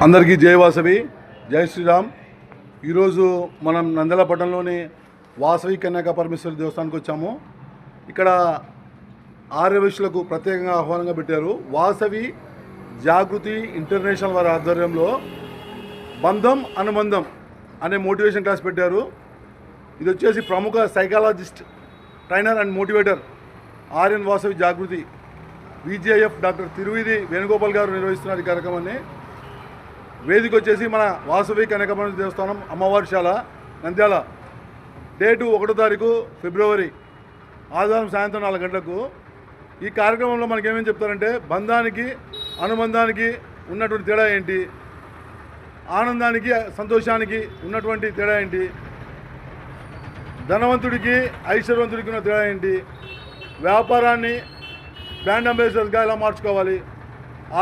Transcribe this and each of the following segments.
అందరికీ జై వాసవి, జై శ్రీరామ్. ఈరోజు మనం నంద్యాల పట్టణంలోని వాసవి కన్యకా పరమేశ్వరి దేవస్థానానికి వచ్చాము. ఇక్కడ ఆర్యవైశ్యులకు ప్రత్యేకంగా ఆహ్వానంగా పెట్టారు. వాసవి జాగృతి ఇంటర్నేషనల్ వారి ఆధ్వర్యంలో బంధం అనుబంధం అనే మోటివేషన్ క్లాస్ పెట్టారు. ఇది వచ్చేసి ప్రముఖ psychologist, trainer and motivator Aryan Vasavi Jagruti VGIF doctor Tiruvidhi Venugopal garu నిర్వహిస్తున్నారు ఈ కార్యక్రమాన్ని. వేదిక వచ్చేసి మన వాసవి కన్యకా పరమేశ్వరి దేవస్థానం అమ్మవారిశాల నంద్యాల. డేటు 1వ తారీఖు ఫిబ్రవరి ఆదివారం సాయంత్రం 4 గంటలకు. ఈ కార్యక్రమంలో మనకేమేమి చెప్తారంటే, బంధానికి అనుబంధానికి ఉన్నటువంటి తేడా ఏంటి, ఆనందానికి సంతోషానికి ఉన్నటువంటి తేడా ఏంటి, ధనవంతుడికి ఐశ్వర్యవంతుడికి ఉన్న తేడా ఏంటి, వ్యాపారాన్ని బ్రాండ్ అంబాసిడర్గా ఎలా మార్చుకోవాలి,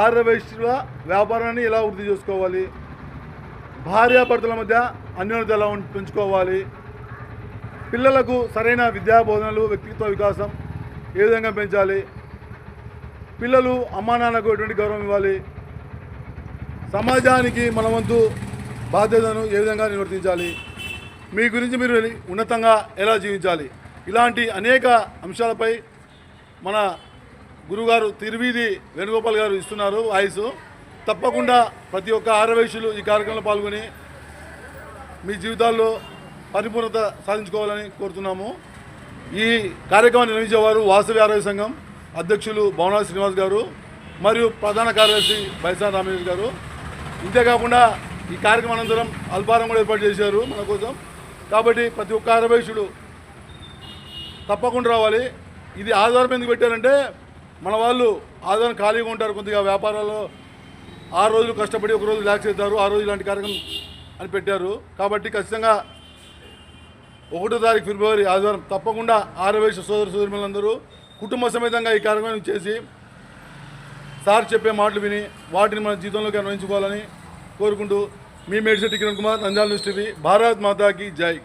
ఆర్యవైశ్యుల వ్యాపారాన్ని ఎలా వృద్ధి చేసుకోవాలి, భార్యాభర్తల మధ్య అన్యోన్యత ఎలా పెంచుకోవాలి, పిల్లలకు సరైన విద్యా బోధనలు, వ్యక్తిత్వ వికాసం ఏ విధంగా పెంచాలి, పిల్లలు అమ్మా నాన్నకు ఎటువంటి గౌరవం ఇవ్వాలి, సమాజానికి మన వంతు బాధ్యతను ఏ విధంగా నిర్వర్తించాలి, మీ గురించి మీరు ఉన్నతంగా ఎలా జీవించాలి, ఇలాంటి అనేక అంశాలపై మన గురుగారు తిరువిధి వేణుగోపాల్ గారు ఇస్తున్నారు వాయిస్. తప్పకుండా ప్రతి ఒక్క ఆర్యవైశ్యులు ఈ కార్యక్రమంలో పాల్గొని మీ జీవితాల్లో పరిపూర్ణత సాధించుకోవాలని కోరుతున్నాము. ఈ కార్యక్రమాన్ని నిర్వహించేవారు వాసవి ఆరోగ్య సంఘం అధ్యక్షులు భవనాథ్ శ్రీనివాస్ గారు మరియు ప్రధాన కార్యదర్శి బైసాన్ రామేష్ గారు. ఇంతేకాకుండా ఈ కార్యక్రమం అనంతరం అల్పారం కూడా ఏర్పాటు చేశారు మన కోసం. కాబట్టి ప్రతి ఒక్క ఆర్యవైశ్యుడు తప్పకుండా రావాలి. ఇది ఆధారం ఎందుకు పెట్టారంటే, మన వాళ్ళు ఆదాయం ఖాళీగా ఉంటారు, కొద్దిగా వ్యాపారాల్లో 6 రోజులు కష్టపడి 1 రోజు రిలాక్స్ అవుతారు, ఆ రోజు ఇలాంటి కార్యక్రమం అని పెట్టారు. కాబట్టి ఖచ్చితంగా 1వ తారీఖు ఫిబ్రవరి ఆదివారం తప్పకుండా ఆర్యవైశ్య సోదరులందరూ కుటుంబ సమేతంగా ఈ కార్యక్రమం చేసి సార్ చెప్పే మాటలు విని వాటిని మన జీవితంలోకి అన్వయించుకోవాలని కోరుకుంటూ మీ మేడిశెట్టి కిరణ్ కుమార్, నంద్యాల న్యూస్ టీవీ. భారత్ మాతాకి జై.